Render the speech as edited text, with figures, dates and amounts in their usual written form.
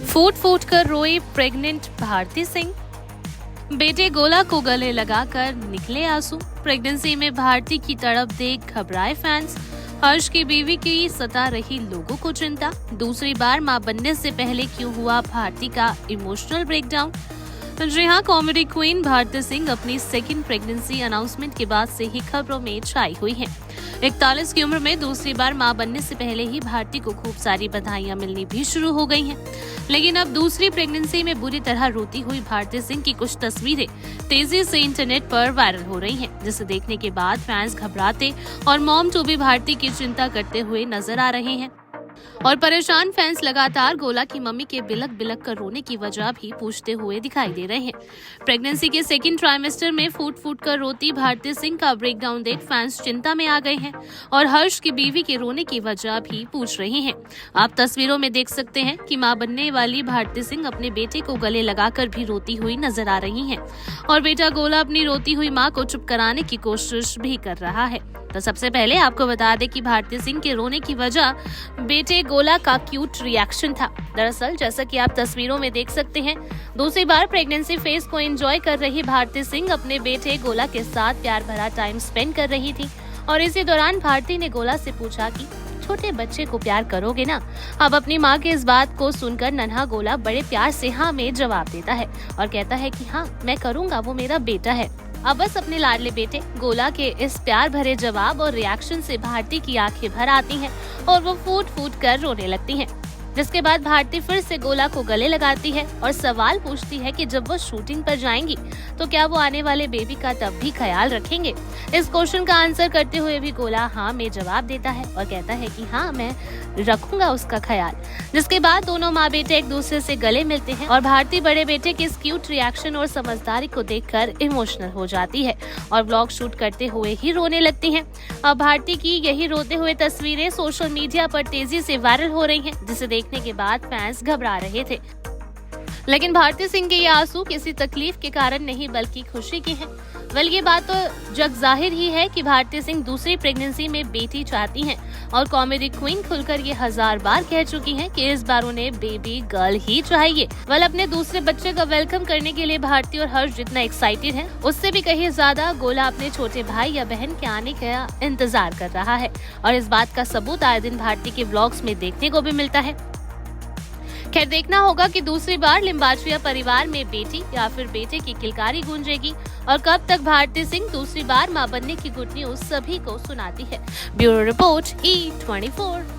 फूट फूट कर रोई प्रेग्नेंट भारती सिंह। बेटे गोला को गले लगाकर निकले आंसू। प्रेगनेंसी में भारती की तड़प देख घबराए फैंस। हर्ष की बीवी की सता रही लोगों को चिंता। दूसरी बार मां बनने से पहले क्यों हुआ भारती का इमोशनल ब्रेकडाउन। जी हाँ, कॉमेडी क्वीन भारती सिंह अपनी सेकंड प्रेगनेंसी अनाउंसमेंट के बाद से ही खबरों में छाई हुई हैं। 41 की उम्र में दूसरी बार मां बनने से पहले ही भारती को खूब सारी बधाइयां मिलनी भी शुरू हो गई हैं। लेकिन अब दूसरी प्रेगनेंसी में बुरी तरह रोती हुई भारती सिंह की कुछ तस्वीरें तेजी से इंटरनेट पर वायरल हो रही हैं, जिसे देखने के बाद फैंस घबराते और मॉम टू बी भारती की चिंता करते हुए नजर आ रहे हैं। और परेशान फैंस लगातार गोला की मम्मी के बिलक बिलक कर रोने की वजह भी पूछते हुए दिखाई दे रहे हैं। प्रेगनेंसी के सेकंड ट्राइमेस्टर में फूट फूट कर रोती भारती सिंह का ब्रेकडाउन देख फैंस चिंता में आ गए हैं और हर्ष की बीवी के रोने की वजह भी पूछ रहे हैं। आप तस्वीरों में देख सकते हैं कि मां बनने वाली भारती सिंह अपने बेटे को गले लगाकर भी रोती हुई नजर आ रही हैं और बेटा गोला अपनी रोती हुई मां को चुप कराने की कोशिश भी कर रहा है। तो सबसे पहले आपको बता दें कि भारती सिंह के रोने की वजह बेटे गोला का क्यूट रिएक्शन था। दरअसल जैसा कि आप तस्वीरों में देख सकते हैं, दूसरी बार प्रेगनेंसी फेज को एंजॉय कर रही भारती सिंह अपने बेटे गोला के साथ प्यार भरा टाइम स्पेंड कर रही थी और इसी दौरान भारती ने गोला से पूछा कि छोटे बच्चे को प्यार करोगे ना। अब अपनी माँ के इस बात को सुनकर नन्हा गोला बड़े प्यार से हाँ में जवाब देता है और कहता है कि हाँ मैं करूँगा, वो मेरा बेटा है। अब बस अपने लाडले बेटे गोला के इस प्यार भरे जवाब और रिएक्शन से भारती की आंखें भर आती हैं और वो फूट फूट कर रोने लगती हैं। जिसके बाद भारती फिर से गोला को गले लगाती है और सवाल पूछती है कि जब वो शूटिंग पर जाएंगी तो क्या वो आने वाले बेबी का तब भी ख्याल रखेंगे। इस क्वेश्चन का आंसर करते हुए भी गोला हाँ में जवाब देता है और कहता है कि हाँ मैं रखूंगा उसका ख्याल। जिसके बाद दोनों माँ बेटे एक दूसरे से गले मिलते हैं और भारती बड़े बेटे के इस क्यूट रिएक्शन और समझदारी को देखकर इमोशनल हो जाती है और व्लॉग शूट करते हुए ही रोने लगती है। अब भारती की यही रोते हुए तस्वीरें सोशल मीडिया पर तेजी से वायरल हो रही हैं, जिसे देखने के बाद फैंस घबरा रहे थे। लेकिन भारती सिंह के ये आंसू किसी तकलीफ के कारण नहीं बल्कि खुशी के हैं। ये बात तो जग जाहिर ही है कि भारती सिंह दूसरी प्रेगनेंसी में बेटी चाहती हैं और कॉमेडी क्वीन खुलकर ये 1000 बार कह चुकी हैं कि इस बार उन्हें बेबी गर्ल ही चाहिए। अपने दूसरे बच्चे का वेलकम करने के लिए भारती और हर्ष जितना एक्साइटेड हैं, उससे भी कहीं ज्यादा गोला अपने छोटे भाई या बहन के आने का इंतजार कर रहा है और इस बात का सबूत आए दिन भारती के व्लॉग्स में देखने को भी मिलता है। खैर देखना होगा कि दूसरी बार लिम्बाचिया परिवार में बेटी या फिर बेटे की किलकारी गूंजेगी और कब तक भारती सिंह दूसरी बार मां बनने की गुड न्यूज सभी को सुनाती है। Bureau report E24।